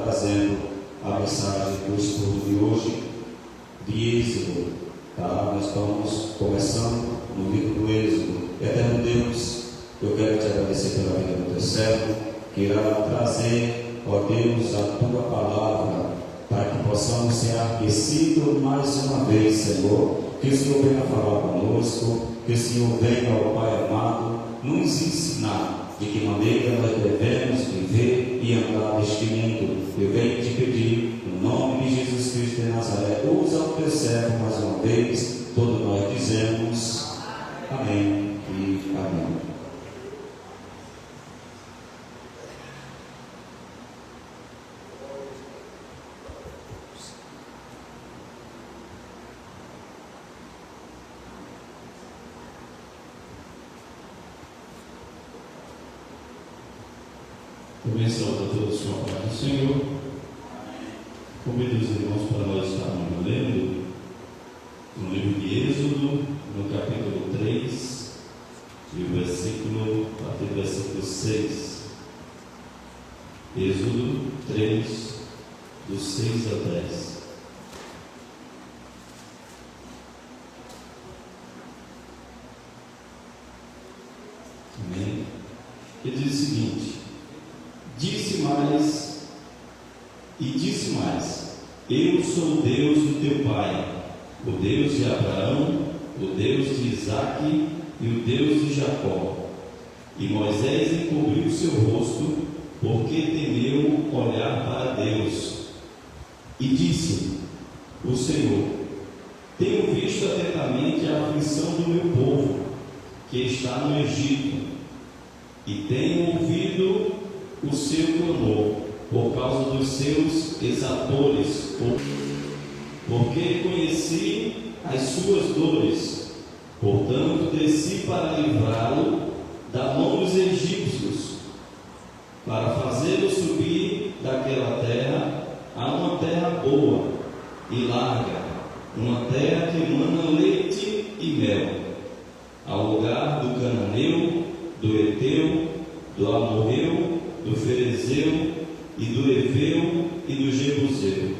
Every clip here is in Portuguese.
trazendo a mensagem do estudo de hoje, de Êxodo. Nós estamos começando no livro do Êxodo. Eterno Deus, eu quero te agradecer pela vida do teu servo, que irá trazer, ó Deus, a tua palavra, para que possamos ser aquecidos mais uma vez, Senhor. Que o Senhor venha falar conosco, que o Senhor venha, ó Pai amado, nos ensinar de que maneira nós devemos viver e andar neste mundo. Eu venho te pedir, no nome de Jesus Cristo de Nazaré, usa o teu servo mais uma vez. Todos nós dizemos amém e amém. Começamos a todos com a paz do Senhor. Convido os irmãos para nós estarmos lendo no livro de Êxodo, no capítulo 3, e o versículo, a partir do versículo 6. Êxodo 3, do 6 a 10. Amém? Que diz o seguinte: Disse mais, eu sou o Deus do teu pai, o Deus de Abraão, o Deus de Isaque e o Deus de Jacó. E Moisés encobriu seu rosto, porque temeu olhar para Deus. E disse o Senhor: tenho visto atentamente a aflição do meu povo, que está no Egito, e tenho ouvido o seu clamor por causa dos seus exatores, porque conheci as suas dores. Portanto, desci para livrá-lo da mão dos egípcios, para fazê-lo subir daquela terra a uma terra boa e larga, uma terra que emana leite e mel, ao lugar do cananeu, do Eteu, do amorreu, do ferezeu e do heveu e do jebuseu.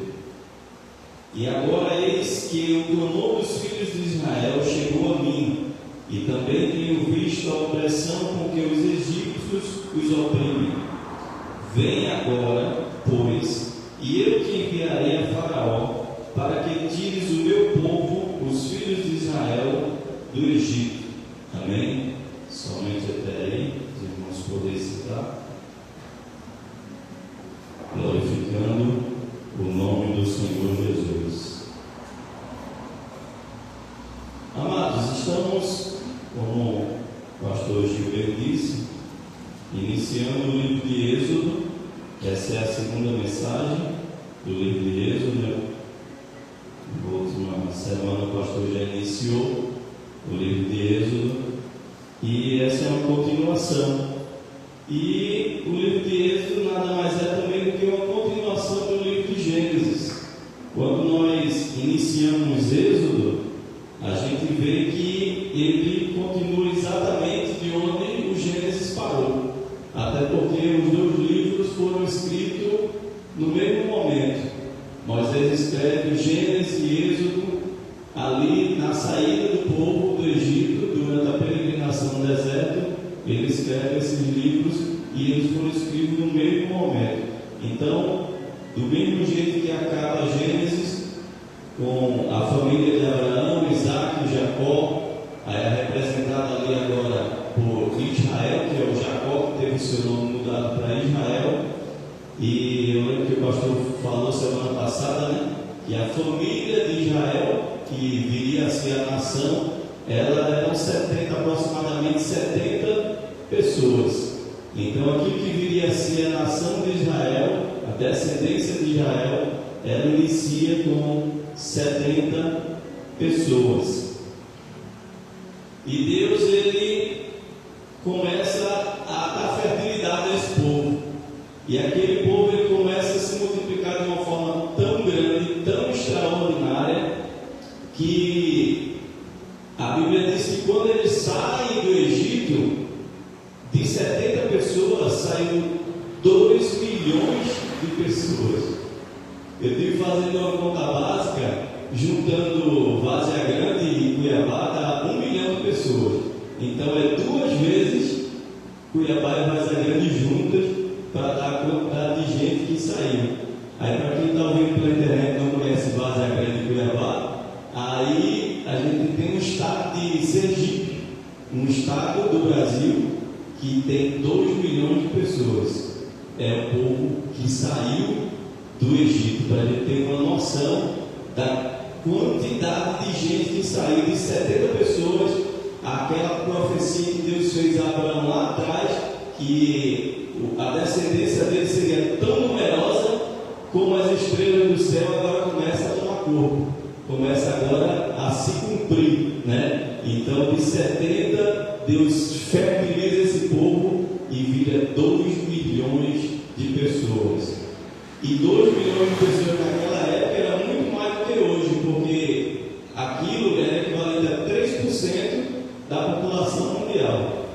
E agora eis que o clamor dos filhos de Israel chegou a mim, e também tenho visto a opressão com que os egípcios os oprimem. Vem agora, pois, e eu te enviarei a Faraó, para que tires o meu povo, os filhos de Israel, do Egito. Amém? Somente até aí, os irmãos poderem citar. Glorificando o nome do Senhor Jesus. Amados, estamos, como o pastor Gilberto disse, iniciando o livro de Êxodo. Essa é a segunda mensagem do livro de Êxodo. Na última semana o pastor já iniciou o livro de Êxodo, e essa é uma continuação. E o livro de Êxodo nada mais é também do que uma continuação do livro de Gênesis. Quando nós iniciamos Êxodo, a gente vê que ele continua exatamente de onde o Gênesis parou. Até porque os dois livros foram escritos no mesmo momento. Moisés escreve Gênesis e Êxodo ali na saída do povo do Egito, durante a peregrinação no deserto. Ele escreve esses livros e eles foram escritos no mesmo momento. Então, do mesmo jeito que acaba Gênesis, com a família de Abraão, Isaque e Jacó, aí é representada ali agora por Israel, que é o Jacó, que teve o seu nome mudado para Israel. E eu lembro que o pastor falou semana passada, né, que a família de Israel, que viria a ser a nação, ela eram 70, aproximadamente 70 pessoas. Então aquilo que viria a ser a nação de Israel, a descendência de Israel, ela inicia com 70 pessoas. E Deus, ele começa a dar fertilidade a esse povo. E aquele povo, ele começa a se multiplicar de uma forma tão grande, tão extraordinária, que a Bíblia diz que quando eles saem do Egito, de 70 pessoas, saiu 2 milhões de pessoas. Eu estive fazendo uma conta básica, juntando Várzea Grande e Cuiabá, dá 1 milhão de pessoas. Então é 2 vezes Cuiabá e Várzea Grande juntas para dar a quantidade de gente que saiu. Aí, para quem está ouvindo pela internet e não conhece Várzea Grande e Cuiabá, aí a gente tem um estado de Sergipe, um estado do Brasil que tem 2 milhões de pessoas. É o povo que saiu do Egito, para a gente ter uma noção da quantidade de gente que saiu, de 70 pessoas, aquela profecia que Deus fez a Abraão lá atrás, que a descendência dele seria tão numerosa como as estrelas do céu, agora começa a tomar corpo, começa agora a se cumprir, né? Então de 70 Deus fertiliza esse povo e vira 2 milhões de pessoas. E 2 milhões de pessoas naquela época era muito mais do que hoje, porque aquilo era equivalente a 3% da população mundial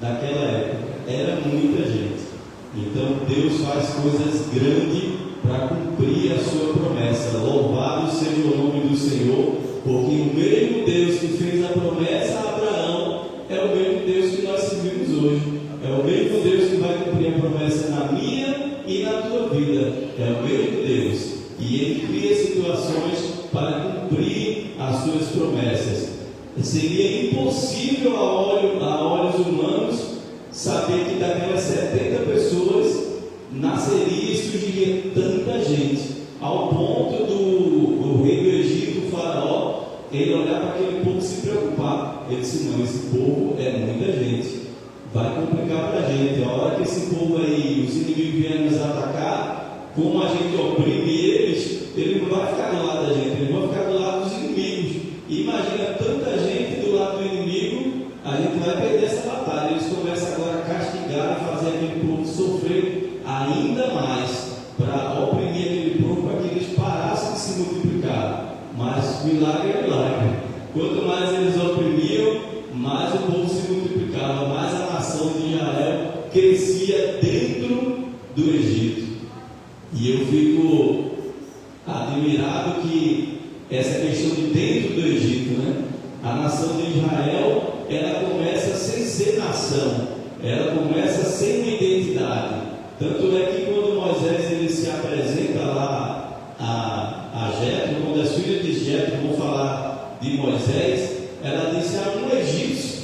daquela época. Era muita gente. Então Deus faz coisas grandes para cumprir a sua promessa. Louvado seja o nome do Senhor, porque o mesmo Deus que fez a promessa a Abraão é o mesmo Deus que nós servimos hoje. É o mesmo Deus que vai cumprir a promessa na minha e na tua vida. É o mesmo Deus, e Ele cria situações para cumprir as suas promessas. Seria impossível a olhos humanos saber que daquelas 70 pessoas nasceria e surgiria tanta gente, ao ponto do rei do Egito, o faraó, ele olhar para aquele povo e se preocupar. Ele disse: não, esse povo é muita gente, vai complicar para a gente. A hora que esse povo aí, os inimigos vierem nos atacar, como a gente oprime eles, ele não vai ficar do lado da gente, ele vai ficar do lado dos inimigos. E imagina tanta gente do lado do inimigo, a gente vai perder essa batalha. Eles começam agora a castigar e fazer aquele povo sofrer ainda mais, para oprimir aquele povo, para que eles parassem de se multiplicar. Mas milagre é milagre. Quanto mais eles oprimiam, mais o povo se multiplicava, mais a nação de Israel crescia dentro do Egito. E eu fico admirado que essa questão de dentro do Egito, né? A nação de Israel, ela começa sem ser nação, ela começa sem uma identidade. Tanto é que quando Moisés ele se apresenta lá a Jetro, quando as filhas de Jetro vão falar de Moisés, ela disse: um egípcio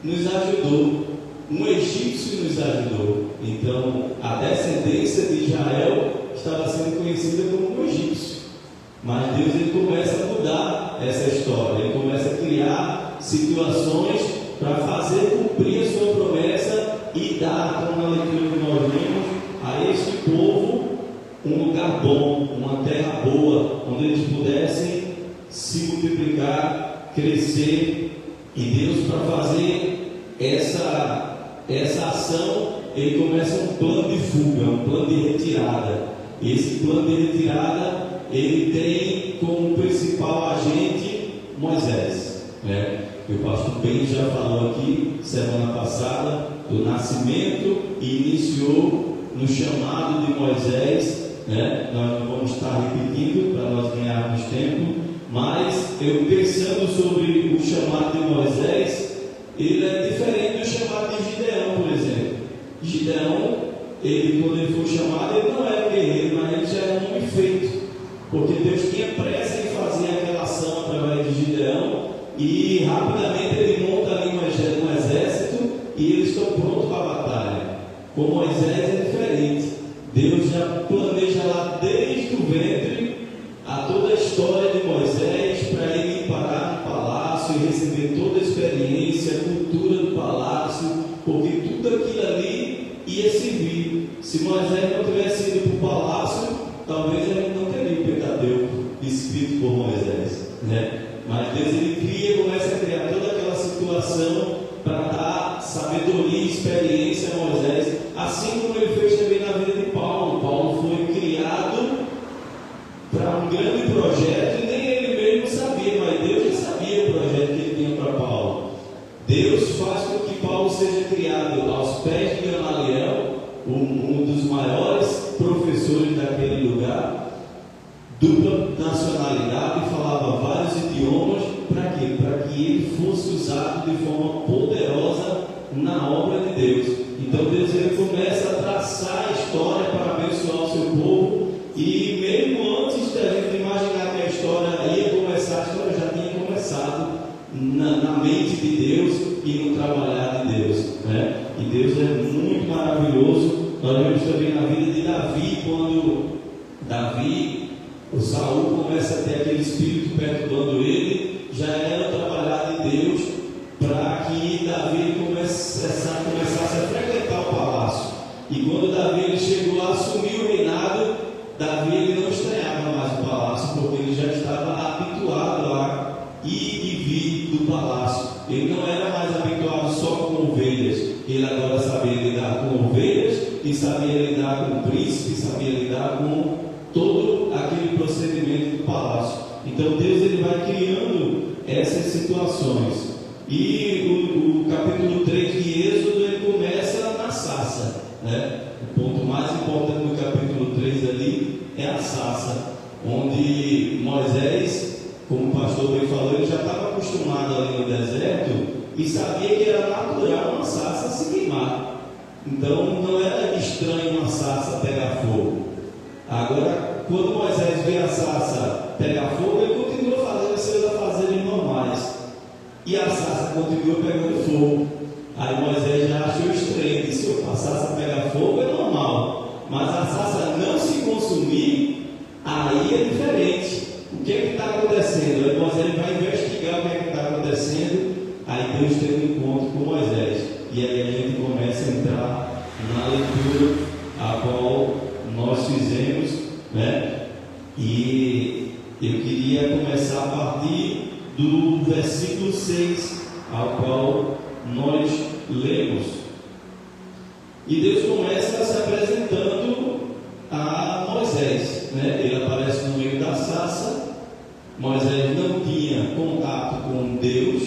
nos ajudou, um egípcio nos ajudou. Então a descendência de Israel estava sendo conhecida como um egípcio. Mas Deus ele começa a mudar essa história, ele começa a criar situações para fazer cumprir a sua promessa e dar, como na leitura que nós vimos, a este povo um lugar bom, uma terra boa, onde eles pudessem se multiplicar, crescer. E Deus, para fazer essa ação, ele começa um plano de fuga, um plano de retirada. Esse plano de retirada ele tem como principal agente Moisés, né? O pastor Ben já falou aqui semana passada do nascimento e iniciou no chamado de Moisés, né? Nós não vamos estar repetindo para nós ganharmos tempo, mas eu pensando sobre o chamado de Moisés, ele é diferente do chamado de Gideão, por exemplo. Gideão, ele, quando ele foi chamado, ele não era guerreiro, mas ele já era um homem feito, porque Deus tinha pressa em fazer aquela ação através de Gideão, e rapidamente ele monta ali um exército e eles estão prontos para a batalha. Com Moisés é diferente. Deus já planeja lá desde o ventre a toda a história de Moisés, para ele parar no palácio e receber toda a experiência, a cultura do palácio, porque tudo aquilo ali ia servir. Se Moisés não tivesse ido para o palácio, talvez ele não teria o Pentateuco escrito por Moisés, né? Mas Deus ele cria, começa a criar toda aquela situação para dar sabedoria e experiência a Moisés, assim como ele fez também na vida de Paulo. Paulo foi criado para um grande projeto e nem ele mesmo sabia, mas Deus já sabia o projeto que ele tinha para Paulo. Deus faz com que Paulo seja criado aos pés de Gamaliel, um dos maiores professores dupla nacionalidade, falava vários idiomas. Para quê? Para que ele fosse usado de forma poderosa na obra de Deus. Então Deus ele começa a traçar a história para abençoar o seu povo, e mesmo antes da gente imaginar que a história ia começar, a história já tinha começado na mente de Deus e no trabalhar de Deus, né? E Deus é muito maravilhoso. Nós vemos também na vida de Davi, quando o Saul começa a ter aquele espírito perturbando ele, já era o trabalhar de Deus para que Davi começasse a frequentar o palácio. E quando Davi ele chegou a assumir o reinado, Davi ele não estranhava mais o palácio, porque ele já estava habituado a ir e vir do palácio. Ele não era mais habituado só com ovelhas, ele agora sabia lidar com ovelhas e sabia lidar com o príncipe, sabia lidar com todo aquele procedimento do palácio. Então Deus ele vai criando essas situações. E o capítulo 3 de Êxodo ele começa na sarça, né? O ponto mais importante do capítulo 3 ali é a sarça, onde Moisés, como o pastor bem falou, ele já estava acostumado ali no deserto e sabia que era natural uma sarça se queimar. Então não era estranho uma sarça pegar fogo. Agora, quando Moisés vê a sarça pegar fogo, ele continua fazendo os seus afazeres normais. E a sarça continua pegando fogo. Aí Moisés já achou estranho, disse: a sarça pegar fogo é normal, mas a sarça não se consumir, aí é diferente. O que é que está acontecendo? Aí Moisés vai investigar o que é que está acontecendo. Aí Deus tem um encontro com Moisés. E aí a gente começa a entrar na leitura a qual nós fizemos, né? E eu queria começar a partir do versículo 6, ao qual nós lemos. E Deus começa se apresentando a Moisés, né? Ele aparece no meio da sarça. Moisés não tinha contato com Deus.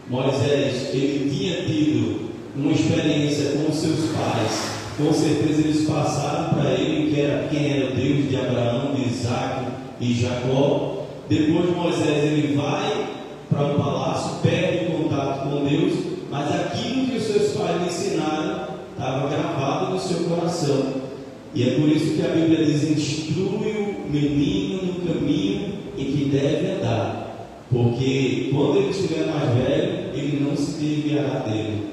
Moisés, ele tinha tido uma experiência com seus pais. Com certeza eles passaram para ele quem era o Deus de Abraão, de Isaac e Jacó. Depois Moisés ele vai para um palácio, perde o contato com Deus, mas aquilo que os seus pais lhe ensinaram estava gravado no seu coração. E é por isso que a Bíblia diz: instrui o menino no caminho em que deve andar, porque quando ele estiver mais velho, ele não se desviará dele.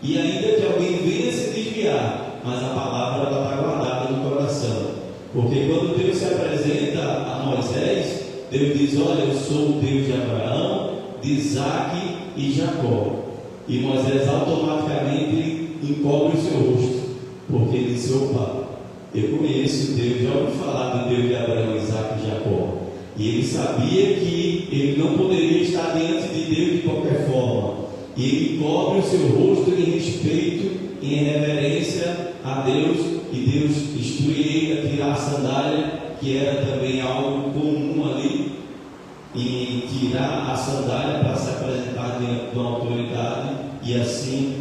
E ainda que alguém venha se desviar, mas a palavra está guardada no coração. Porque quando Deus se apresenta a Moisés, Deus diz: olha, eu sou o Deus de Abraão, de Isaac e Jacó. E Moisés automaticamente encobre o seu rosto, porque ele disse: opa, eu conheço Deus, já ouvi falar do Deus de Abraão, Isaac e Jacó. E ele sabia que ele não poderia estar diante de Deus de qualquer forma. E ele cobre o seu rosto em respeito, em reverência a Deus. E Deus instrui ele a tirar a sandália, que era também algo comum ali, e tirar a sandália para se apresentar diante de uma autoridade. E assim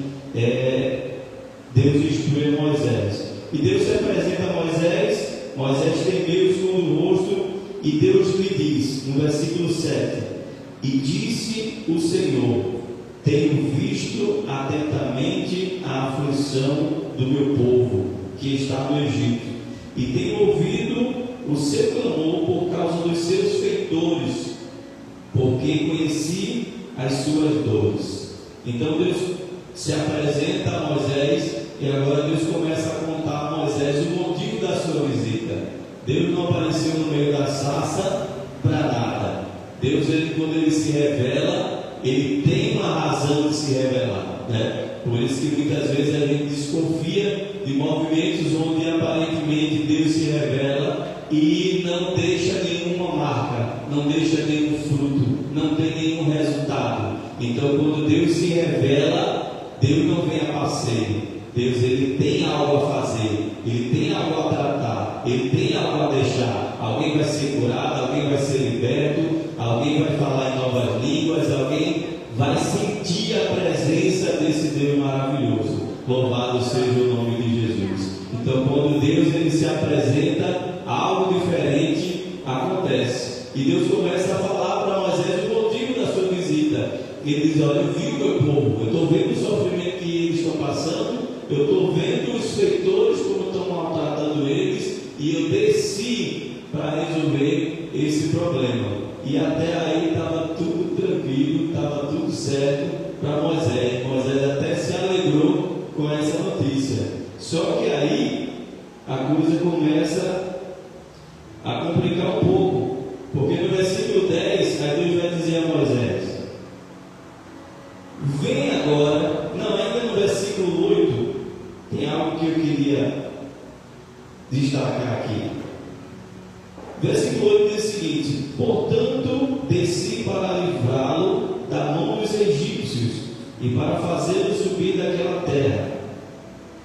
Deus instrui Moisés. E Deus se apresenta a Moisés. Moisés tem meio sobre o rosto, e Deus lhe diz, no versículo 7: e disse o Senhor: tenho visto atentamente a aflição do meu povo que está no Egito, e tenho ouvido o seu clamor por causa dos seus feitores, porque conheci as suas dores. Então Deus se apresenta a Moisés, e agora Deus começa a contar a Moisés o motivo da sua visita. Deus não apareceu no meio da sarça para nada. Deus, quando ele se revela, ele tem uma razão de se revelar, né? Por isso que muitas vezes a gente desconfia de movimentos onde aparentemente Deus se revela e não deixa nenhuma marca, não deixa nenhum fruto, não tem nenhum resultado. Então, quando Deus se revela, Deus não vem a passeio. Deus, ele tem algo a fazer, ele tem algo a tratar, ele tem algo a deixar. Alguém vai ser curado, alguém vai ser liberto, alguém vai falar em novas línguas, alguém vai sentir a presença desse Deus maravilhoso. Louvado seja o nome de Jesus. Então, quando Deus ele se apresenta, algo diferente acontece. E Deus começa a falar para Moisés o motivo da sua visita. Ele diz: olha, eu vi o meu povo, eu estou vendo o sofrimento que eles estão passando, eu estou vendo os feitores como estão maltratando eles, e eu desci para resolver esse problema. E até aí estava tudo tranquilo, estava tudo certo para Moisés. Moisés até se alegrou com essa notícia. Só que aí a coisa começa a complicar um pouco, porque no versículo 10, aí Deus vai dizer a Moisés: vem agora. Não, ainda no versículo 8 tem algo que eu queria destacar aqui. Versículo 8 diz o seguinte: portanto, desci para livrá-lo da mão dos egípcios e para fazê-lo subir daquela terra,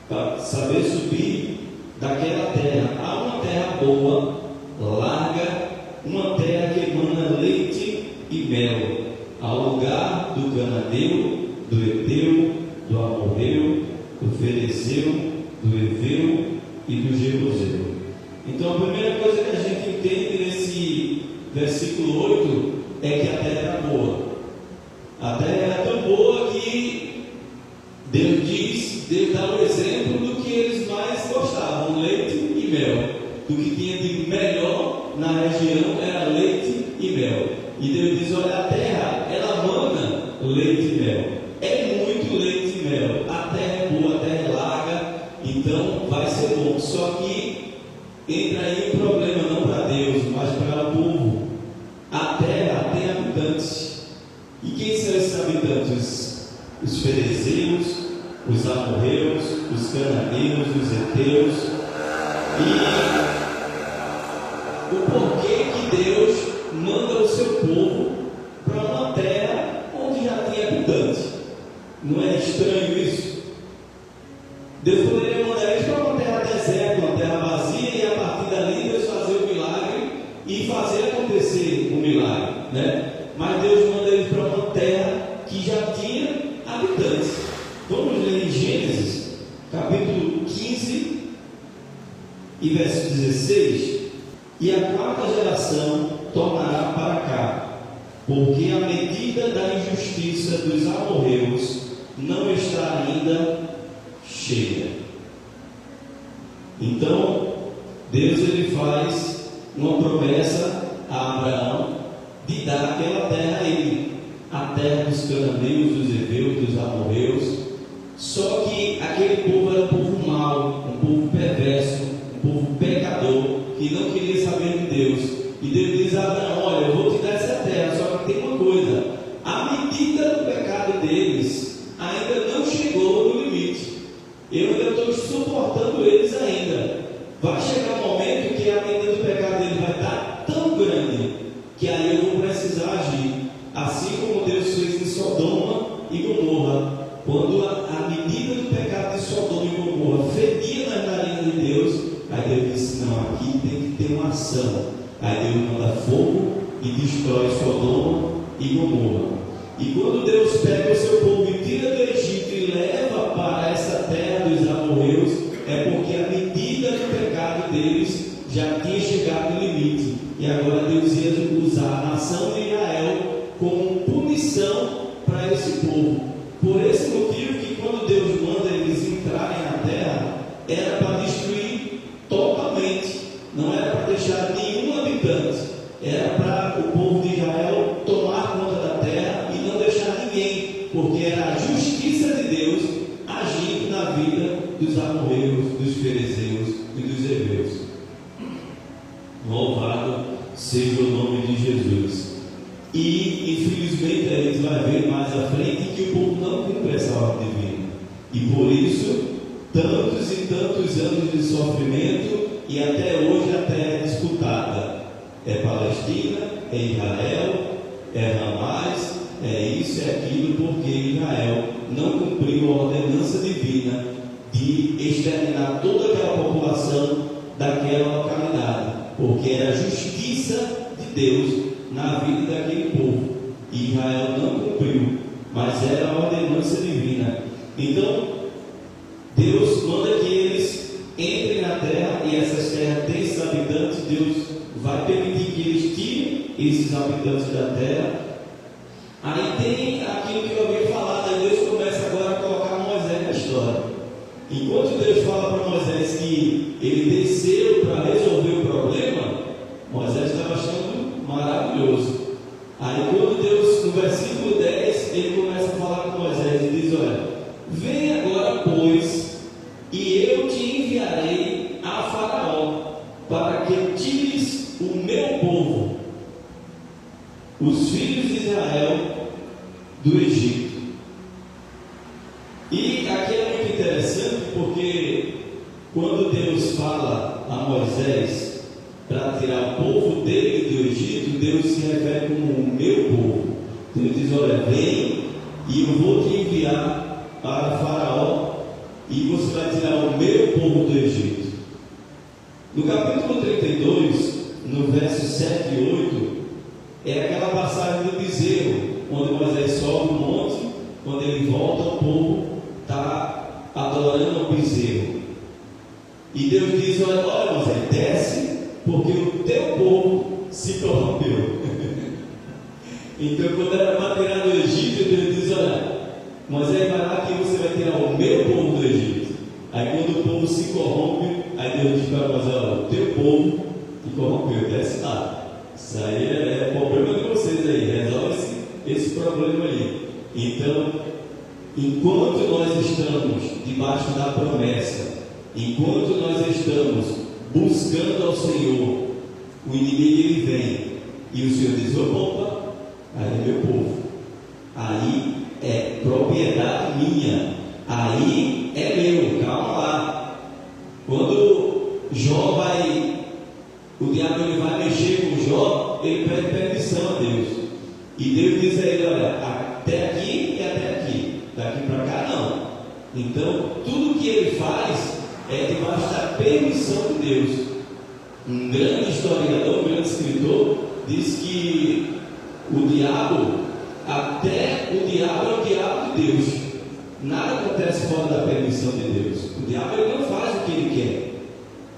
para saber subir daquela terra a uma terra boa, larga, uma terra que emana leite e mel, ao lugar do cananeu, do heteu, do amorreu, do ferezeu, do heveu e do jebuseu. Então a primeira coisa que a gente entende nesse versículo 8 é que a terra era boa. A terra era tão boa que Deus dá o exemplo do que eles mais gostavam: leite e mel. Do que tinha de melhor na região era leite e mel. E Deus diz: olha, a terra, ela mana leite e mel. É muito leite e mel. A terra é boa, a terra é larga, então vai ser bom. Só que entra aí um problema, não para Deus, mas para o povo. A terra tem habitantes. E quem são esses habitantes? Os ferezeus, os amorreus, os cananeus, os heteus. E o porquê que Deus manda o seu povo para uma terra onde já tinha habitantes? Não é estranho isso? Deus poderia mandar eles para uma terra deserta, uma terra vazia, e a partir dali Deus fazer o milagre e fazer acontecer o milagre, né? Mas Deus manda eles para uma terra que já tinha habitantes. Vamos ler em Gênesis, capítulo 15 e verso 16. E a quarta geração tornará para cá, porque a medida da injustiça dos amorreus não está ainda cheia. Então Deus ele faz uma promessa a Abraão de dar aquela terra a ele, a terra dos cananeus, dos heveus, dos amorreus. Só que aquele povo era um povo mau, um povo perverso, um povo pecador, que não queria saber de Deus. E Deus diz a Abraão: olha, eu vou te dar essa terra, só que tem uma coisa: a medida do pecado deles ainda não chegou no limite. Eu ainda estou suportando eles ainda. Vai chegar um momento que a medida do pecado deles vai estar tão grande que aí eu vou precisar agir, assim como Deus fez em Sodoma e Gomorra. Quando a medida do pecado de Sodoma e Gomorra fedia nas narinas de Deus, aí Deus disse: não, aqui tem que ter uma ação. Aí Deus manda fogo e destrói Sodoma e Gomorra. E quando Deus pega o seu povo e tira do Egito e leva para essa terra dos amorreus, é porque a medida do pecado deles já tinha chegado no limite. E agora Deus ia usar a nação de Israel como punição para esse povo. Por esse motivo que quando Deus manda eles entrarem na terra, era para destruir totalmente, não era para deixar nenhum habitante, era para o povo de Israel tomar conta da terra e não deixar ninguém, porque era a justiça de Deus agindo na vida dos amorreus, dos ferezeus e dos heveus. Louvado seja o nome de Jesus. E infelizmente a gente vai ver mais à frente que o povo não cumpre essa ordem divina, e por isso tantos e tantos anos de sofrimento, e até hoje a terra é disputada. É Palestina, é Israel, é Hamas, é isso, é aquilo, porque Israel não cumpriu a ordenança divina de exterminar toda aquela população daquela localidade, porque era a justiça de Deus na vida daquele povo. Israel não cumpriu, mas era a ordenança divina. Então Deus manda que eles entrem na terra, e essas terras têm esses habitantes. Deus vai permitir que eles tirem esses habitantes da terra. Aí tem aquilo que eu havia falado, aí Deus começa agora a colocar Moisés na história. Enquanto Deus fala para Moisés que ele desceu para resolver o problema, Moisés estava achando maravilhoso. Aí quando Deus, no versículo 10, ele começa a falar com Moisés e diz: olha, vem agora, pois, e eu te enviarei a Faraó, para que tires o meu povo, os filhos de Israel, do Egito. E aqui é muito interessante, porque quando Deus fala a Moisés para tirar o povo dele do Egito, Deus se refere como o meu povo. Deus diz: olha, vem e eu vou te enviar para Faraó e você vai tirar o meu povo do Egito. No capítulo 32, no verso 7 e 8, é aquela passagem do bezerro, onde Moisés sobe o monte. Quando ele volta, o povo está adorando o bezerro. E Deus diz: olha Moisés, desce, porque o teu povo se corrompeu. Então, quando era para tirar do Egito, Deus diz: olha, Moisés, vai lá que você vai tirar o meu povo do Egito. Aí quando o povo se corrompe, aí Deus diz para Moisés: olha, o teu povo se corrompeu, desce lá. Isso aí é problema de vocês aí, resolve esse problema aí. Então, enquanto nós estamos debaixo da promessa, enquanto nós estamos buscando ao Senhor, o inimigo ele vem e o Senhor diz: opa, aí é meu povo, aí é propriedade minha, aí é meu, calma lá. Quando Jó vai, o diabo ele vai mexer com Jó, ele pede permissão a Deus, e Deus diz a ele: olha, até aqui e até aqui, daqui para cá não. Então tudo que ele faz é debaixo da permissão de Deus. Um grande historiador, um grande escritor, diz que o diabo, até o diabo é o diabo de Deus. Nada acontece fora da permissão de Deus. O diabo ele não faz o que ele quer.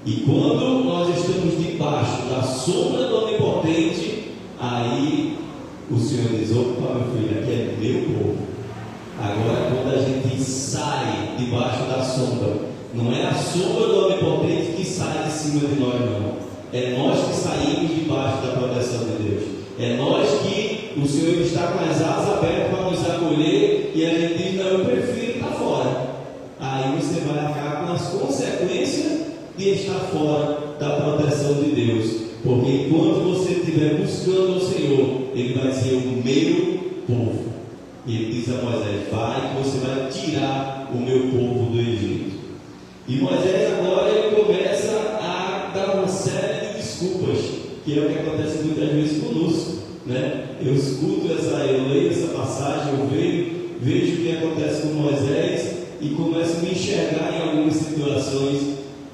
E quando nós estamos debaixo da sombra do Onipotente, aí o Senhor diz: opa, meu filho, aqui é meu povo. Agora, quando a gente sai debaixo da sombra, não é a sombra do Onipotente que sai de cima de nós, não. É nós que saímos debaixo da proteção de Deus. É nós que o Senhor está com as asas abertas para nos acolher, e a gente diz: não, eu prefiro estar fora. Aí você vai acabar com as consequências de estar fora da proteção de Deus. Porque enquanto você estiver buscando o Senhor, Ele vai ser o meu povo. E Ele diz a Moisés: vai, que você vai tirar o meu povo do Egito. E Moisés agora ele começa a dar uma série de desculpas, que é o que acontece muitas vezes conosco, né? Eu leio essa passagem, eu vejo o que acontece com Moisés e começo a me enxergar em algumas situações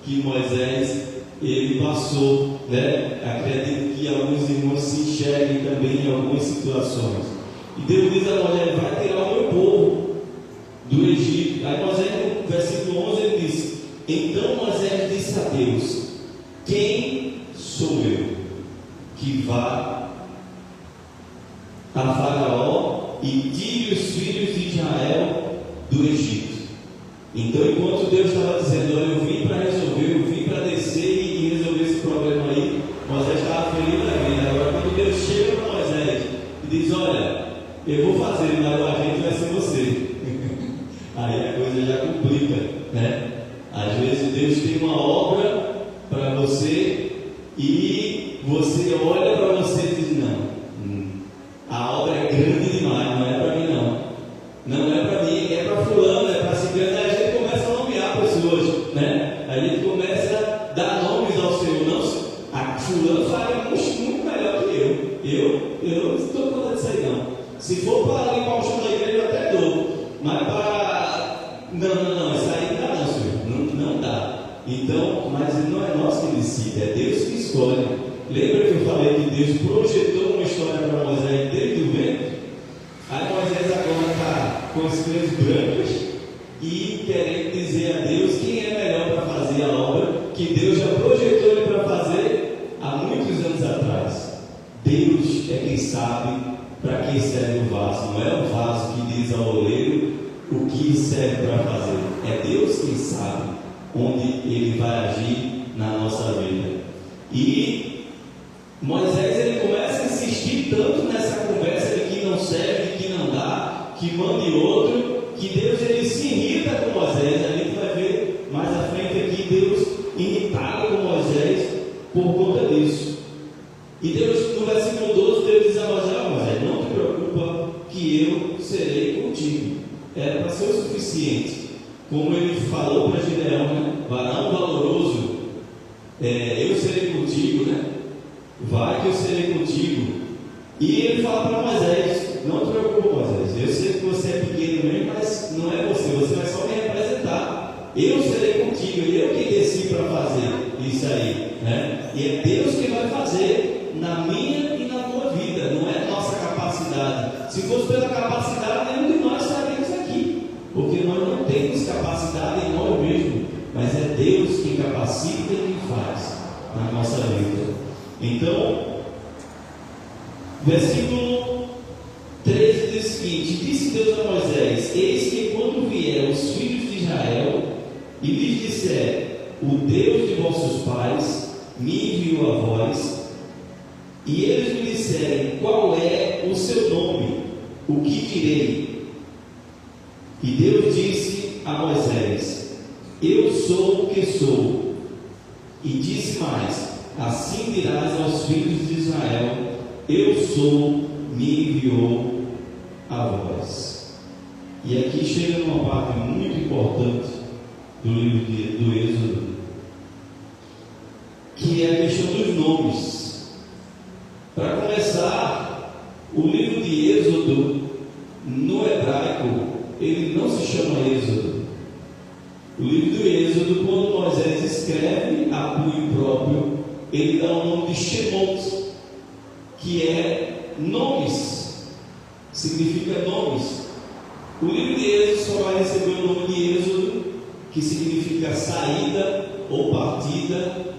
que Moisés ele passou, né? Acredito que alguns irmãos se enxerguem também em algumas situações. E Deus diz a Moisés: vai tirar o meu povo do Egito. Aí Moisés, no versículo 11, ele diz: então Moisés disse a Deus: quem sou eu que vá a Faraó e tire os filhos de Israel do Egito? Então, enquanto Deus estava dizendo: olha, eu vim para resolver, eu vim para descer e resolver esse problema aí, Moisés estava feliz da vida. Agora, quando Deus chega para Moisés e diz: olha, eu vou fazer, mas o agente vai ser você. Aí a coisa já complica, né? Às vezes Deus tem uma obra para você e você olha para você e diz: não, a obra é grande demais, não é para mim não. Não é para mim, é para fulano, é para ciclano. Aí a gente começa a nomear pessoas, né? A gente começa a dar nomes ao Senhor. Não, a fulano faria muito melhor que eu. Eu não estou falando disso aí não. Se for para limpar o chão da igreja, eu até dou. Mas para... Não, isso aí não dá não, Senhor. Não dá. Então, mas não é nós que decide, é Deus que escolhe. Lembra que eu falei que Deus projetou uma história para Moisés desde o ventre? Aí Moisés agora está com as coisas brancas e querendo dizer a Deus quem é melhor para fazer a obra que Deus já projetou ele para fazer há muitos anos atrás. Deus sabe para que serve o vaso. Não é o vaso que diz ao oleiro o que serve para fazer. É Deus quem sabe onde Ele vai agir na nossa vida. E Moisés, ele começa a insistir tanto nessa conversa de que não serve, que não dá, que mande outro, que Deus ele se irrita com Moisés. A gente vai ver mais à frente aqui Deus irritado com Moisés por conta disso. E Deus, no versículo 12, Deus diz a Moisés: não te preocupa, que eu serei contigo. Era para ser o suficiente. Como ele falou para Gideão, né? Varão valoroso, eu serei contigo, né? Vai que eu serei contigo. E ele fala para Moisés: não te preocupa, Moisés, eu sei que você é pequeno mesmo, mas não é você vai só me representar. Eu serei contigo, eu que desci para fazer isso aí, né? E é Deus que vai fazer na minha e na tua vida, não é nossa capacidade. Se fosse pela capacidade, nenhum de nós estaríamos aqui, porque nós não temos capacidade em nós mesmos, mas é Deus que capacita e que faz na nossa vida. Então, versículo 13 diz o seguinte: disse Deus a Moisés: eis que quando vier os filhos de Israel e lhes disser, o Deus de vossos pais me enviou a vós, e eles me disserem, qual é o seu nome, o que direi? E Deus disse a Moisés: eu sou o que sou. E disse mais: assim dirás aos filhos de Israel, eu sou, me enviou a vós. E aqui chega numa parte muito importante do livro do Êxodo, que é a questão dos nomes. Para começar, o livro de Êxodo, no hebraico, ele não se chama Êxodo. O livro do Êxodo, quando Moisés escreve a punho próprio, ele dá o nome de Shemot, que é nomes, significa nomes. O livro de Êxodo só vai receber o nome de Êxodo, que significa saída ou partida,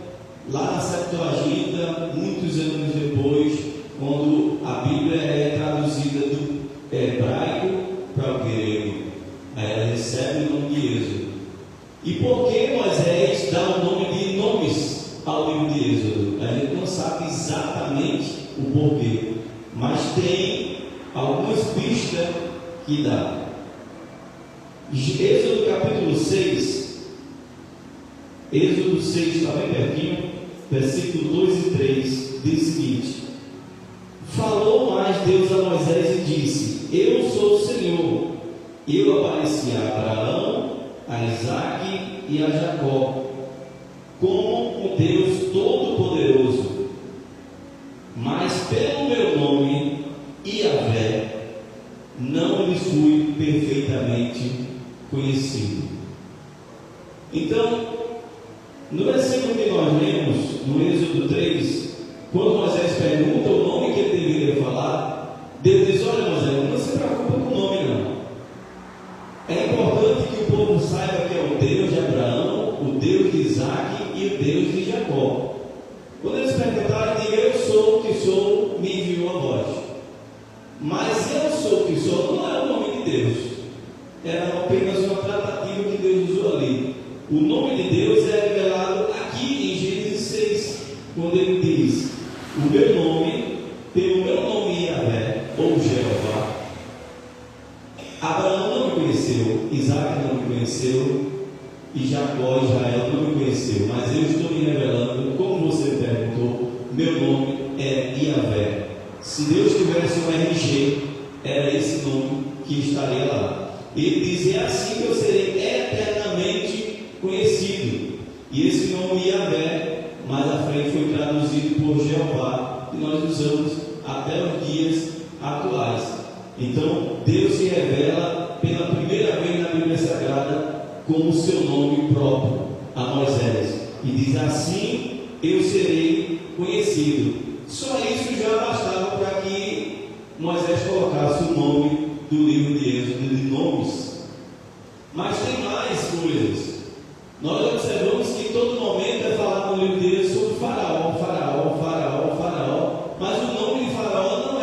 lá na Septuaginta, muitos anos depois, quando a Bíblia é traduzida do hebraico para o grego, aí ela recebe o nome de Êxodo. E por que Moisés dá o nome de nomes ao livro de Êxodo? A gente não sabe exatamente o porquê, mas tem algumas pistas que dá. Êxodo capítulo 6, Êxodo 6, está bem pertinho, versículo 2 e 3, diz o seguinte: falou mais Deus a Moisés e disse, eu sou o Senhor, eu apareci a Abraão, a Isaque e a Jacó, como o Deus Todo-Poderoso, mas pelo meu nome, Yahvé, não lhes fui perfeitamente conhecido. Então, no versículo que nós lemos, no Êxodo 3, quando Moisés pergunta o nome que ele deveria falar, Deus diz: olha, Moisés, não se preocupa com o nome não. É importante que o povo saiba que é o Deus de Abraão, o Deus de Isaque e o Deus de Jacó. Quando eles perguntarem, diga, eu sou o que sou, me enviou a vós. Mas eu sou o que sou não é o nome de Deus, era apenas uma tratativa que Deus usou ali. O nome de Deus é revelado aqui em Gênesis 6, quando ele diz, o meu nome, pelo meu nome Yahvé, ou Jeová. Abraão não me conheceu, Isaque não me conheceu, e Jacó, Israel não me conheceu, mas eu estou me revelando, como você perguntou, meu nome é Yahvé. Se Deus tivesse um RG, era esse nome que estaria lá. Ele dizia assim que eu serei eternamente conhecido. E esse nome Yahvé, mais à frente foi traduzido por Jeová, que nós usamos até os dias atuais. Então, Deus se revela pela primeira vez na Bíblia Sagrada com o seu nome próprio a Moisés. E diz assim, eu serei conhecido. Só isso já bastava para que Moisés colocasse o nome do livro de Êxodo, de nomes. Mas tem mais coisas. Nós observamos que todo momento é falar no livro de Êxodo sobre Faraó, Faraó, Faraó, Faraó. Mas o nome de Faraó não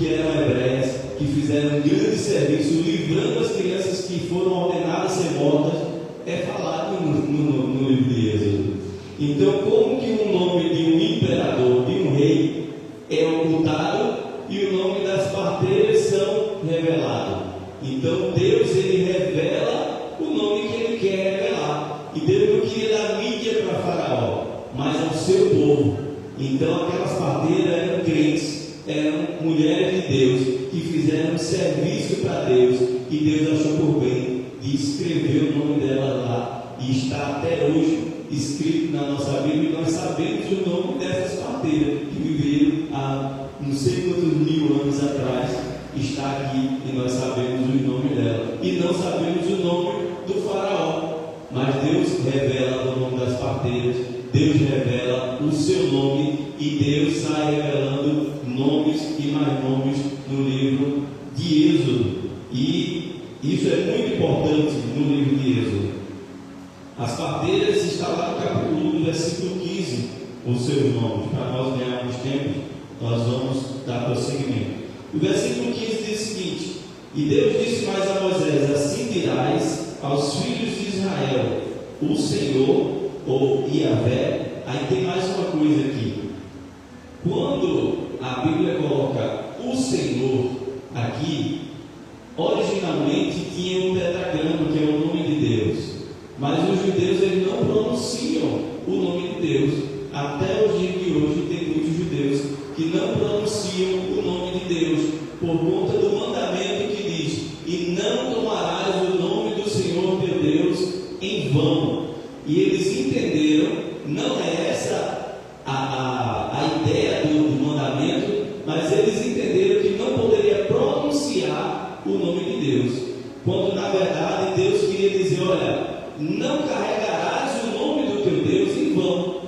que eram hebreias, que fizeram um grande serviço, livrando as crianças que foram ordenadas a ser mortas, é falado no livro de Êxodo. Então, como que o nome de um imperador, de um rei, é ocultado e o nome das parteiras são revelados? Então, Deus, ele revela o nome que ele quer revelar. E Deus não queria dar mídia para Faraó, mas ao seu povo. Então, aquelas parteiras eram crentes, eram mulheres de Deus, que fizeram um serviço para Deus, e Deus achou por bem de escrever o nome dela lá, e está até hoje escrito na nossa Bíblia, e nós sabemos o nome dessas parteiras, que viveram há não sei quantos mil anos atrás, está aqui, e nós sabemos o nome dela, e não sabemos o nome do Faraó, mas Deus revela o nome das parteiras, Deus revela o seu nome, e Deus sai revelando nomes e mais nomes no livro de Êxodo. E isso é muito importante no livro de Êxodo. As parteiras estão lá no capítulo 1, versículo 15, os seus nomes. Para nós ganharmos tempo, nós vamos dar prosseguimento. O versículo 15 diz o seguinte: e Deus disse mais a Moisés: assim dirás aos filhos de Israel, o Senhor, ou Yahvé. Aí tem mais uma coisa aqui. Quando a Bíblia coloca o Senhor aqui, originalmente tinha um tetragrama, que é o nome de Deus, mas os judeus eles não pronunciam o nome de Deus. Até o dia de hoje tem muitos judeus que não pronunciam o nome de Deus, por conta do mandamento que diz: e não tomarás o nome do Senhor teu Deus em vão. E eles entenderam, não é essa a ideia do mandamento, mas eles entenderam que não poderia pronunciar o nome de Deus, quando na verdade Deus queria dizer: olha, não carregarás o nome do teu Deus em vão.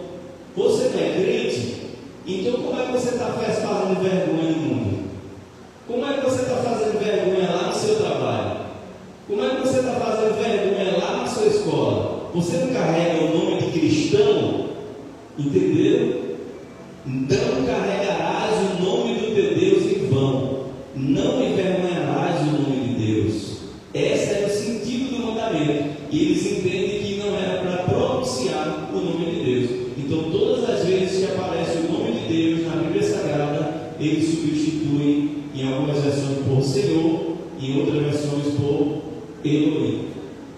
Você não é crente? Então como é que você está fazendo vergonha no mundo? Como é que você está fazendo vergonha lá no seu trabalho? Como é que você está fazendo vergonha lá na sua escola? Você não carrega o nome de cristão? Entenderam? Não carregarás o nome do teu Deus em vão, não envergonharás o nome de Deus. Esse é o sentido do mandamento. E eles entendem que não era para pronunciar o nome de Deus. Então, todas as vezes que aparece o nome de Deus na Bíblia Sagrada, eles substituem em algumas versões por Senhor, em outras versões por Elohim.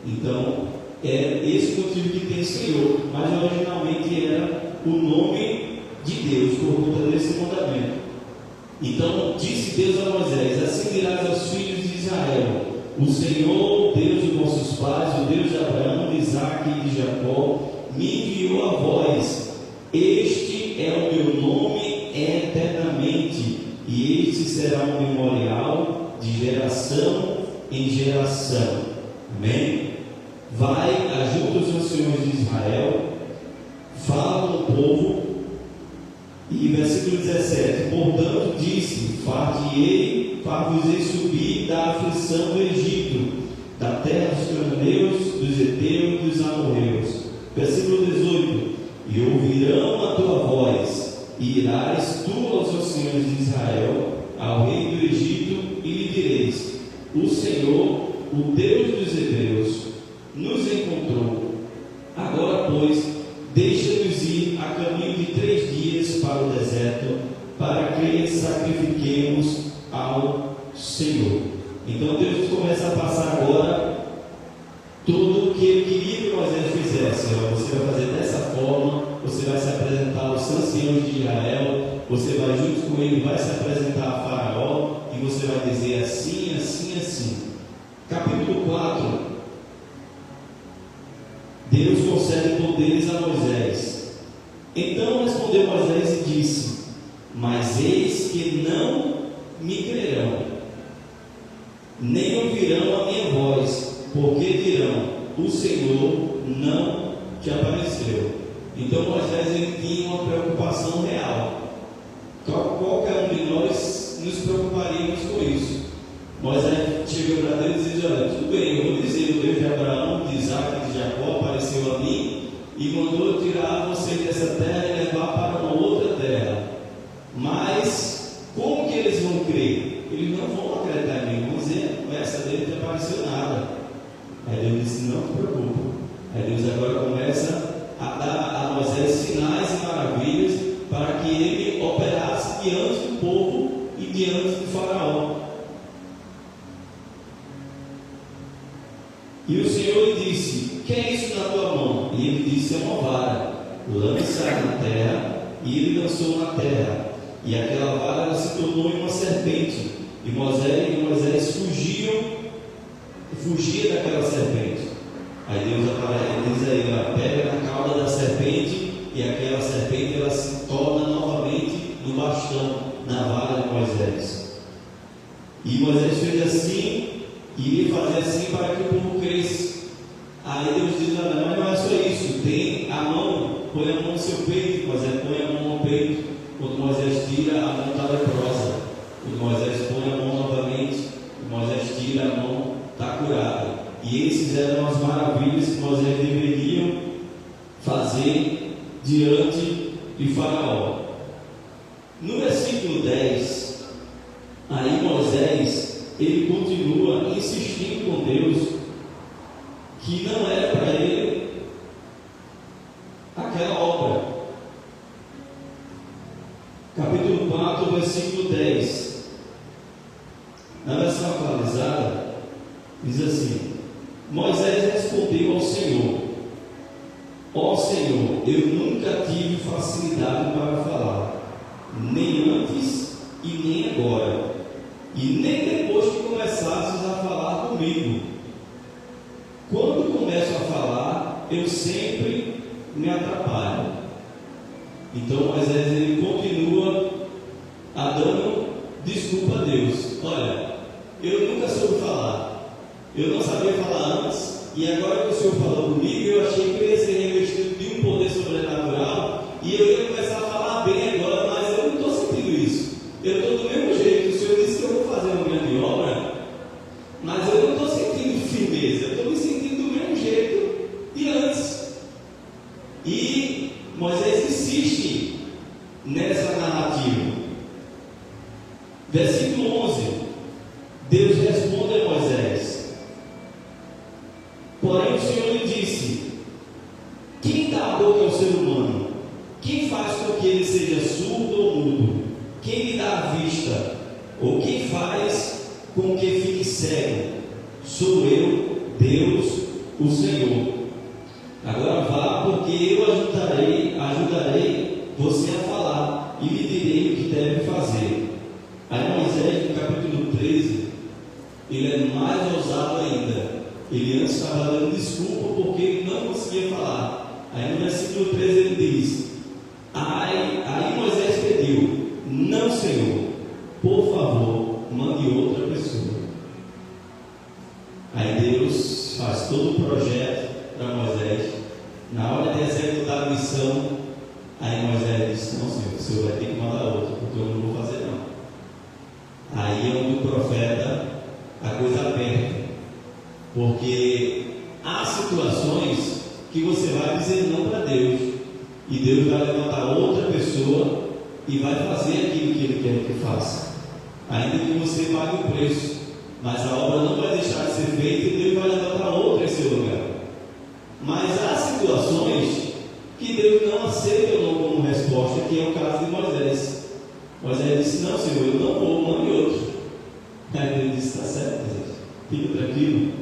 Então, é esse motivo que tem Senhor, mas originalmente era o nome de Deus, por conta desse mandamento. Então, disse Deus a Moisés: assim dirás aos filhos de Israel: o Senhor, o Deus dos vossos pais, o Deus de Abraão, de Isaque e de Jacó, me enviou a vós. Este é o meu nome eternamente, e este será um memorial de geração em geração. Amém? Vai, ajunta os anciões de Israel, fala com o povo. E versículo 17: portanto disse: far-vos-ei subir da aflição do Egito, da terra dos cananeus, dos heteus e dos amorreus. Versículo 18: e ouvirão a tua voz, e irás tu aos anciões de Israel, ao rei do Egito, e lhe direis: o Senhor, o Deus dos hebreus, nos encontrou. Agora, pois, deixa-nos ir a caminho de 3 dias para o deserto, para que sacrifiquemos ao Senhor. Então Deus começa a passar agora tudo o que Ele queria que Moisés fizesse. Você vai fazer dessa forma, você vai se apresentar aos anciãos de Israel, você vai junto com ele, vai se apresentar a Faraó, e você vai dizer assim, assim, assim. Capítulo 4. Deus concede poderes a Moisés. Então respondeu Moisés e disse: mas eis que não me crerão, nem ouvirão a minha voz, porque dirão: o Senhor não te apareceu. Então Moisés ele tinha uma preocupação real. Qualquer um de nós nos preocuparíamos com isso. Moisés chegou para Deus e disse: olha, tudo bem, eu vou dizer, o Deus de Abraão, de Isaque e de Jacó apareceu a mim e mandou tirar vocês dessa terra e levar para uma outra terra. Mas como que eles vão crer, eles não vão acreditar em mim, vão dizer, a conversa dele não apareceu nada. Aí Deus disse, não te preocupe. Aí Deus agora começa a dar a Moisés sinais e maravilhas para que ele operasse diante do povo e diante do faraó. E o Senhor lhe disse, que é isso na tua mão? E ele disse, é uma vara. Lança na terra. E ele lançou na terra. E aquela vara ela se tornou uma serpente. E Moisés fugia daquela serpente. Aí Deus diz aí, ela pega na cauda da serpente. E aquela serpente ela se torna novamente no bastão, na vara de Moisés. E Moisés fez assim, e iria fazer assim para que o povo cresça. Aí Deus diz, mas não é só isso, tem a mão, põe a mão no seu peito. Moisés põe a mão no peito. Quando Moisés tira, a mão está leprosa. Quando Moisés põe a mão novamente, Moisés tira, a mão está curada. E esses eram as maravilhas que Moisés deveria fazer diante de Faraó. No versículo 10, aí Moisés, ele continua insistindo com Deus que não era para ele aquela obra. Capítulo 4, versículo 10. Na versão atualizada, diz assim: Moisés respondeu ao Senhor: ó Senhor, eu nunca tive facilidade para falar, nem antes e nem agora, e nem depois que começasses a falar comigo. Quando começo a falar, eu sempre me atrapalho. Então Moisés ele continua dando desculpa a Deus. Olha, eu nunca soube falar, eu não sabia falar antes, e agora que o Senhor falou comigo, eu achei que eu ia ser revestido de um poder sobrenatural e eu ia começar a falar bem agora, mas eu não estou sentindo isso. Eu estou do mesmo jeito. O Senhor disse que eu vou fazer uma grande obra, mas eu não estou sentindo firmeza, eu estou me sentindo do mesmo jeito de antes. E Moisés insiste nessa narrativa. Versículo 11: Deus responde a Moisés: porém o Senhor lhe disse: quem dá a boca ao ser humano? Quem faz com que ele seja surdo ou mudo? Quem lhe dá a vista? Ou quem faz com que fique cego? Sou eu, Deus, o Senhor. Agora vá, porque eu ajudarei você a falar e lhe direi o que deve fazer. Aí Moisés, no capítulo 13, ele é mais ousado ainda. Ele antes estava dando desculpa porque ele não conseguia falar. Aí no versículo 13 ele diz: aí Moisés pediu: não, Senhor, por favor, mande outra pessoa. Aí Deus faz todo o projeto para Moisés. Na hora de executar a missão, aí Moisés disse: não, Senhor, o Senhor vai ter que mandar outra, porque eu não vou fazer não. Aí é onde o profeta, a coisa aperta, porque há situações que você vai dizer não para Deus, e Deus vai levantar outra pessoa e vai fazer aquilo que Ele quer que faça, ainda que você pague o preço, mas a obra não vai deixar de ser feita e Deus vai levantar outra em seu lugar. Mas há situações que Deus não aceita não como resposta, que é o caso de Moisés. Moisés disse: não, Senhor, eu não vou, mande outro. Aí Deus disse: está certo, Moisés, fica tranquilo.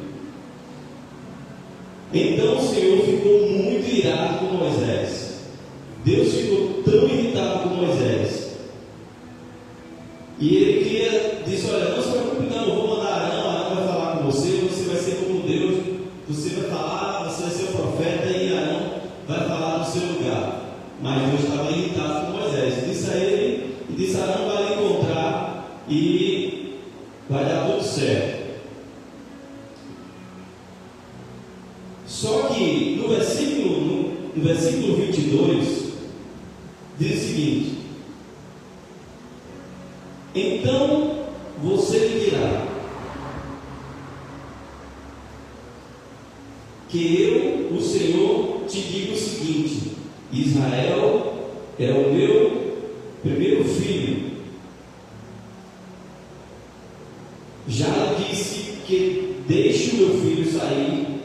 Então o Senhor ficou muito irado com Moisés. Deus ficou tão irritado com Moisés, e ele disse: olha, não se preocupe não, eu vou mandar Arão vai falar com você, você vai ser como Deus, você vai falar, você vai ser o profeta e Arão vai falar no seu lugar. Mas Deus estava irritado com Moisés, disse a ele, e disse: Arão vai lhe encontrar e vai dar tudo certo. Só que no versículo 22 diz o seguinte: então você lhe dirá que eu, o Senhor, te digo o seguinte: Israel é o meu primeiro filho. já disse que deixe o meu filho sair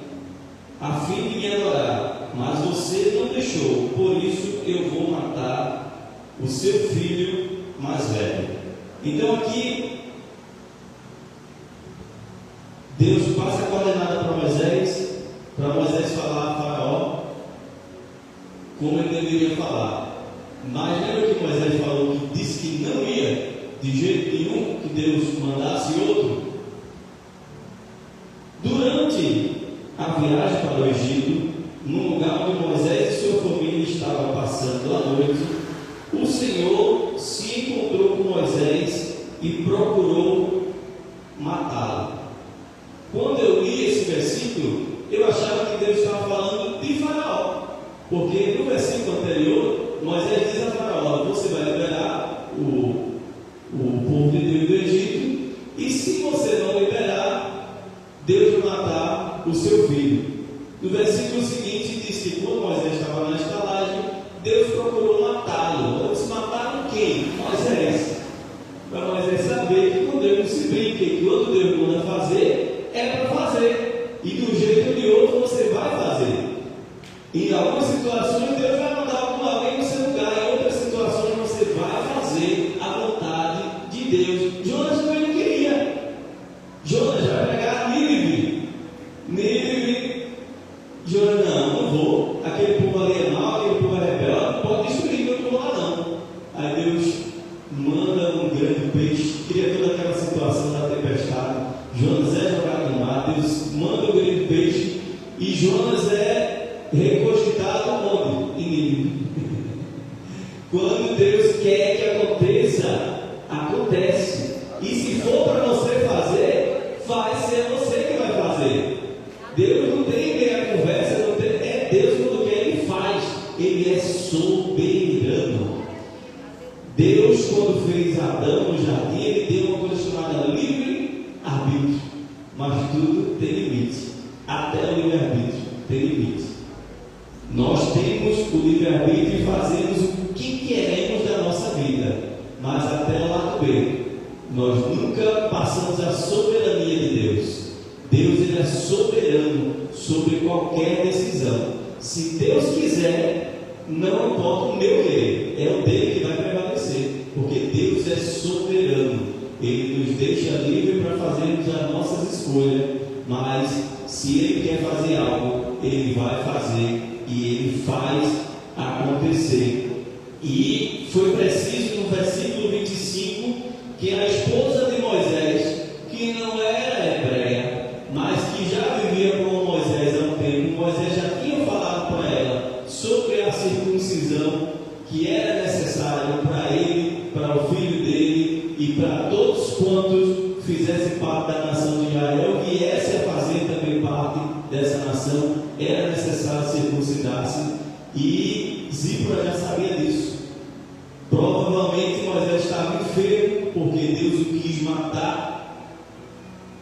a fim de me adorar, mas você não deixou, por isso eu vou matar o seu filho mais velho. Então aqui Deus passa a coordenada para Moisés falar a Faraó como ele deveria falar. Mas lembra que Moisés falou que disse que não ia de jeito nenhum que Deus mandasse outro? Durante a viagem para o Egito, no lugar onde Moisés e sua família estavam passando a noite, o Senhor se encontrou com Moisés e procurou matá-lo. Quando eu li esse versículo, eu achava que Deus estava falando de Faraó, porque no versículo anterior, Moisés diz a Faraó: você vai liberar o povo de Deus do Egito, e se você não liberar, Deus vai matar o seu filho. No versículo seguinte diz que quando Moisés estava na estalagem, Deus procurou matá-lo. Eles mataram quem? Moisés. Para Moisés saber que com Deus não se brinca, que outro Deus manda fazer, é para fazer, e de um jeito ou de outro você vai fazer. Em algumas situações Deus vai mandar alguém no seu lugar, em outras situações você vai fazer a vontade de Deus. Jonas também não queria. Jonas vai pegar Nínive. Jonas, não vou. Aquele povo ali é mau, aquele povo é rebelde, não pode destruir, eu não vou lá não. Aí Deus manda um grande peixe, cria toda aquela situação da tempestade. Jonas é jogado no mar, Deus manda um grande peixe e Jonas é recogitado onde? Em Nínive. Quando Deus quer que aconteça, acontece. E se for para você fazer, vai ser você que vai fazer. Deus não tem meia conversa, é Deus quando quer, Ele faz. Ele é soberano. Deus, quando fez Adão no jardim, Ele deu uma coisa chamada livre-arbítrio. Mas tudo tem limite. Até o livre-arbítrio tem limite. Nós temos o livre-arbítrio e fazemos o que queremos da nossa vida. Mas até o lado B, nós nunca passamos a soberania de Deus. Deus, Ele é soberano sobre qualquer decisão. Se Deus quiser, não importa o meu querer, é o dele que vai prevalecer, porque Deus é soberano. Ele nos deixa livre para fazermos as nossas escolhas, mas se Ele quer fazer algo, Ele vai fazer e Ele faz acontecer. E foi preciso no versículo 25 que a esposa de Moisés, que não era hebreia, mas que já vivia com Moisés há um tempo, Moisés já tinha falado para ela sobre a circuncisão que era necessário para ele, para o filho dele e para todos quantos fizessem parte da nação de Israel, viesse a fazer também parte dessa nação, era necessário circuncidar-se, e Zípora já sabia disso. Provavelmente Moisés estava enfermo, porque Deus o quis matar.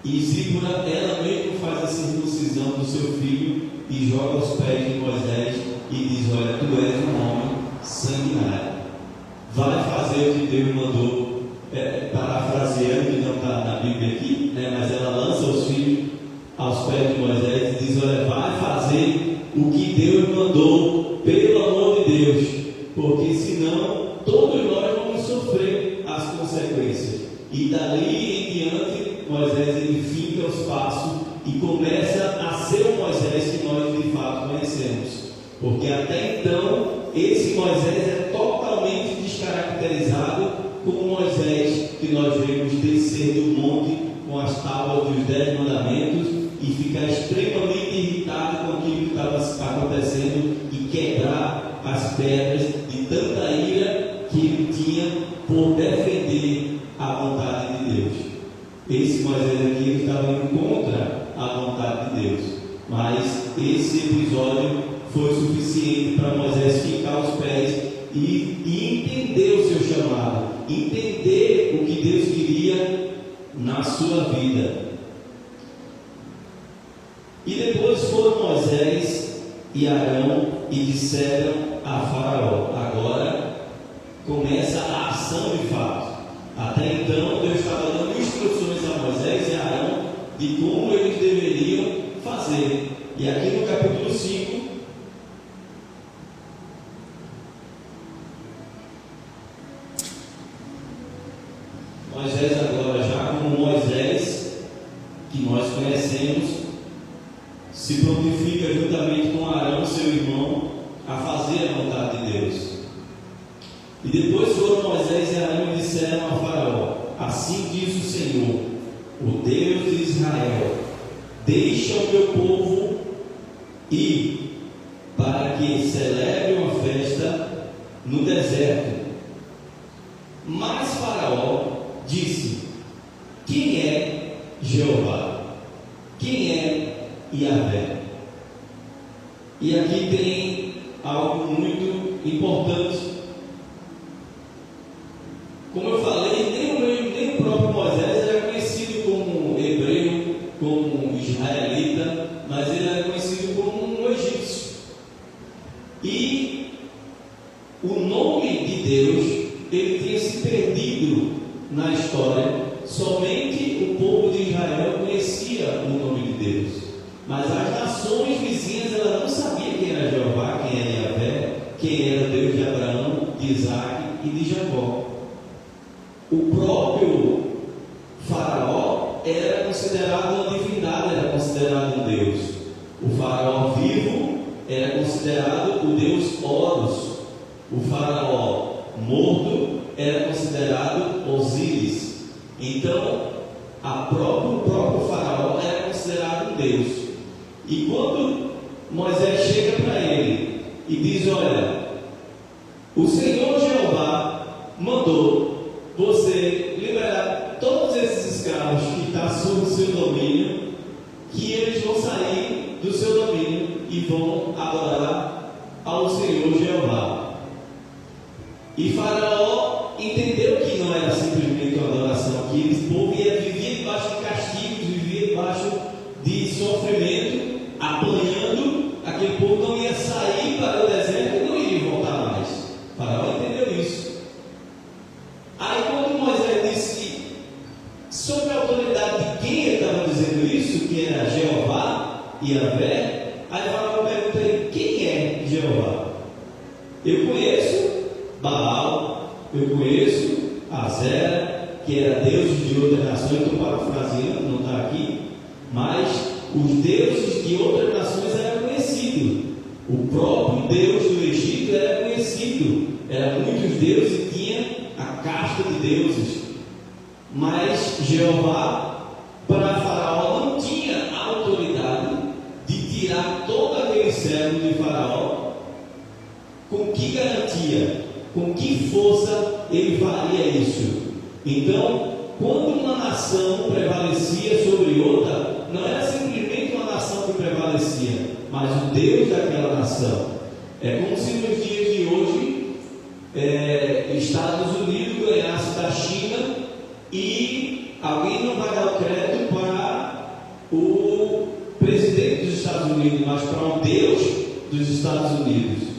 E Zípora, ela mesma faz a circuncisão do seu filho e joga aos pés de Moisés e diz: olha, tu és um homem sanguinário, vai fazer o que Deus mandou. Parafraseando, que não está na Bíblia aqui, né, mas ela lança os filhos aos pés de Moisés e diz: olha, vai fazer o que Deus mandou, pelo amor de Deus, porque senão todos nós vamos sofrer as consequências. E dali em diante Moisés ele finca os passos e começa a ser o Moisés que nós de fato conhecemos, porque até então esse Moisés é totalmente descaracterizado com o Moisés que nós vemos descer do monte com as tábuas dos 10 mandamentos e ficar extremamente irritado com aquilo que estava acontecendo e quebrar as pedras de tanta ira que ele tinha por defender a vontade de Deus. Esse Moisés aqui ele estava indo contra a vontade de Deus, mas esse episódio foi suficiente para Moisés ficar aos pés e entender o seu chamado, entender o que Deus queria na sua vida. E depois foram Moisés e Arão e disseram a Faraó. Agora começa a ação de fato. Até então Deus estava dando instruções a Moisés e de como eles deveriam fazer. E aqui no capítulo 5, Moisés agora, já como Moisés, que nós conhecemos, se prontifica juntamente com Arão, seu irmão, a fazer a vontade de Deus. E depois foram Moisés e Arão e disseram a Faraó: assim diz o Senhor, o Deus de Israel: deixa o meu povo ir, para que celebre uma festa no deserto. Mas Faraó disse: quem é Jeová? Quem é Yahvé? E aqui tem algo muito importante. Como eu falei, nem o próprio Moisés era conhecido como hebreu, como israelita, mas ele era conhecido como um egípcio. E o nome de Deus, ele tinha se perdido na história. Somente o povo de Israel conhecia o nome de Deus, mas as nações vizinhas, elas não sabiam quem era Jeová, quem era Yahvé, quem era Deus de Abraão, de Isaac e de Jacó. O próprio Faraó era considerado uma divindade, era considerado um Deus. O Faraó vivo era considerado o Deus Horus. O Faraó morto era considerado Osíris. Então, o próprio Faraó era considerado um Deus. E quando Moisés chega para ele e diz: olha, o Senhor Jeová mandou você liberar todos esses escravos que estão sob o seu domínio, que eles vão sair do seu domínio e vão adorar ao Senhor Jeová. E Faraó entendeu que não era simplesmente uma adoração, que o povo vivia debaixo de castigos, vivia debaixo de sofrimento, apanhando. Aquele povo não ia sair para o deserto e não iria voltar mais. Faraó entendeu isso. Aí quando Moisés disse sobre a autoridade de quem ele estava dizendo isso, que era Jeová e Yahvé, aí Faraó pergunta ele: quem é Jeová? Eu conheço Baal, eu conheço Azera, que era deus de outras nações. Estou parafraseando, não está aqui, mas os deuses de outras nações eram conhecidos. O próprio Deus do Egito era conhecido, eram muitos deuses e tinha a casta de deuses. Mas Jeová, para Faraó, não tinha a autoridade de tirar todo aquele servo de Faraó. Com que garantia, com que força ele faria isso? Então, quando uma nação prevalecia sobre outra, não era simplesmente uma nação que prevalecia, mas o Deus daquela nação. É como se nos dias de hoje Estados Unidos ganhasse da China e alguém não vai dar o crédito para o presidente dos Estados Unidos, mas para o Deus dos Estados Unidos,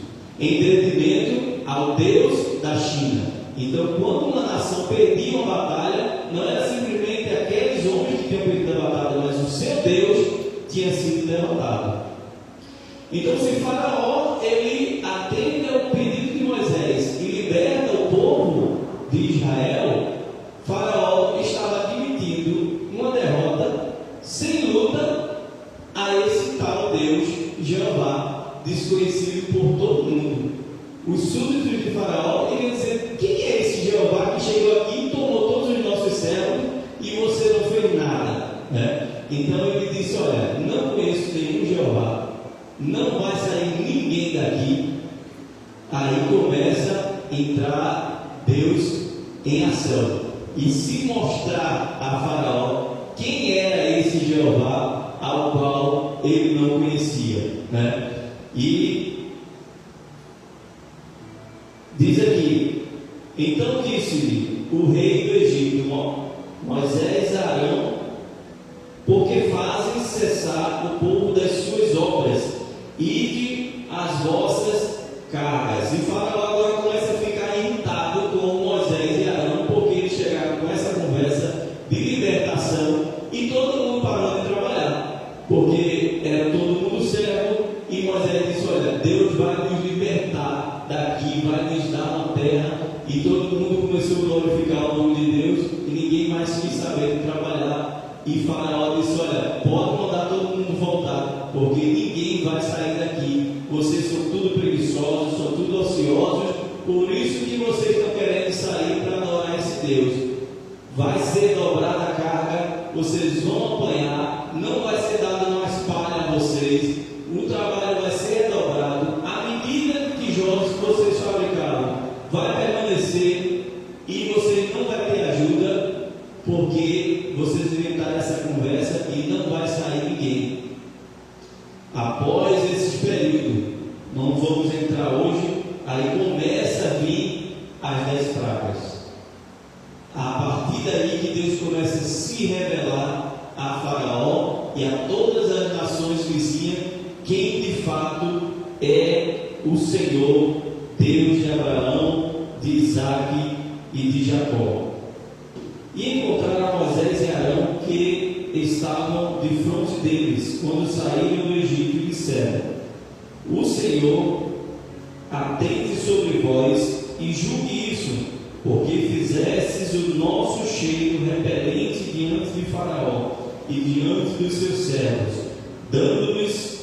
em detrimento ao Deus da China. Então, quando uma nação perdia uma batalha, não era simplesmente aqueles homens que tinham perdido a batalha, mas o seu Deus tinha sido derrotado. Então, se Faraó ele atende ao pedido de Moisés e liberta o povo de Israel, Faraó estava admitindo uma derrota sem luta a esse tal Deus Jeová, desconhecido por todo mundo. Os súditos de Faraó iriam dizer: quem é esse Jeová que chegou aqui e tomou todos os nossos servos e você não fez nada? Então ele disse: olha, não conheço nenhum Jeová, não vai sair ninguém daqui. Aí começa a entrar Deus em ação e se mostrar a Faraó quem era esse Jeová ao qual ele não conhecia, E diz aqui: então disse-lhe o rei do Egito, Moisés e Arão, porque fazem cessar o povo das suas obras, ide as vossas cargas. E Faraó agora começa a ficar irritado com Moisés e Arão, porque eles chegaram com essa conversa de libertação e todo mundo parou E Faraó disse: olha, pode mandar todo mundo voltar, porque ninguém vai sair daqui. Vocês são tudo preguiçosos, são tudo ociosos, por isso que vocês estão querendo sair para adorar esse Deus. Vai ser dobrada a carga, vocês vão apanhar, não vai ser dada mais palha a vocês, o trabalho vai ser dobrado, a medida de tijolos que vocês fabricaram vai permanecer e vocês não vão ter ajuda, porque vocês inventaram essa conversa e não vai sair ninguém. Após esse período, não vamos entrar hoje, aí começa a vir as 10 pragas. A partir daí que Deus começa a se revelar a Faraó e a todas as nações vizinhas quem de fato é o Senhor, Deus de Abraão, de Isaac e de Jacó. E encontraram Moisés e Arão que estavam de frente deles quando saíram do Egito e disseram: o Senhor atente sobre vós e julgue isso, porque fizestes o nosso cheiro repelente diante de Faraó e diante dos seus servos, dando-nos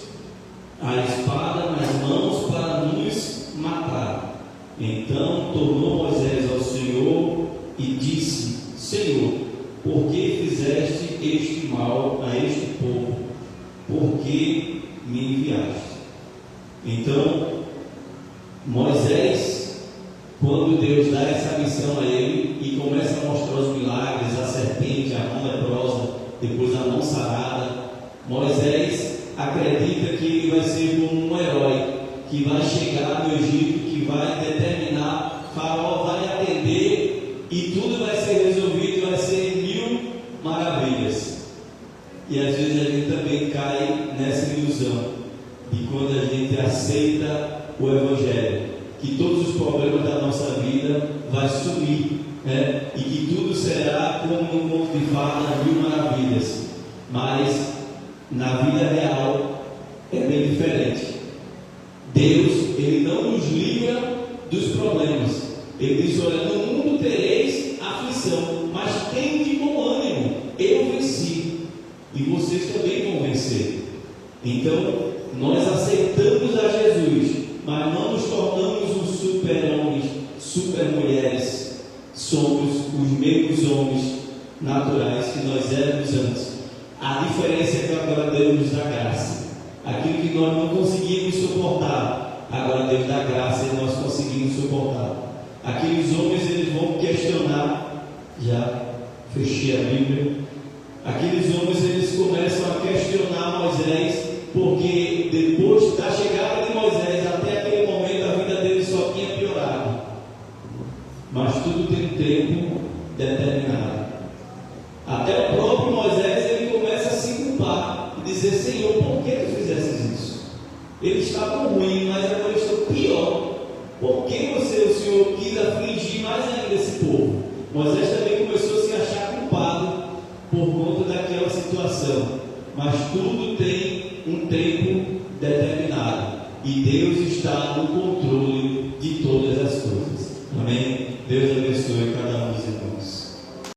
a espada nas mãos para nos matar. Então tornou Moisés ao Senhor e disse: Senhor, por que fizeste este mal a este povo? Por que me enviaste? Então Moisés, quando Deus dá essa missão a ele e começa a mostrar os milagres, a serpente, a mão leprosa, depois a mão sarada, Moisés acredita que ele vai ser como um herói que vai chegar no Egito, que vai determinar, Faraó vai atender e tudo vai ser resolvido, vai ser 1000 maravilhas. E às vezes a gente também cai nessa ilusão de quando a gente aceita o Evangelho, que todos os problemas da nossa vida vai sumir, né? E que tudo será como um conto de fadas, 1000 maravilhas. Mas na vida real é bem diferente. Deus, Ele não nos livra dos problemas. Ele diz: olha, no mundo tereis aflição, mas tem de bom ânimo, eu venci, e vocês também vão vencer. Então nós aceitamos a Jesus, mas não nos tornamos os super-homens, super-mulheres. Somos os mesmos homens naturais que nós éramos antes. A diferença é que agora Deus nos dá graça. Aquilo que nós não conseguimos suportar, agora Deus dá graça e nós conseguimos suportar. Aqueles homens, eles vão questionar, já fechei a Bíblia, aqueles homens, eles começam a questionar Moisés, porque depois da chegada de Moisés até aquele momento a vida dele só tinha piorado. Mas tudo tem um tempo determinado. Até o próprio Moisés, ele começa a se culpar e dizer: Senhor, por que tu fizeste isso? Eles estavam ruins, mas agora estão pior. Por que o Senhor quis afligir mais ainda esse povo? Moisés também começou a se achar culpado por conta daquela situação. Mas tudo tem um tempo determinado e Deus está no controle de todas as coisas. Amém? Deus abençoe.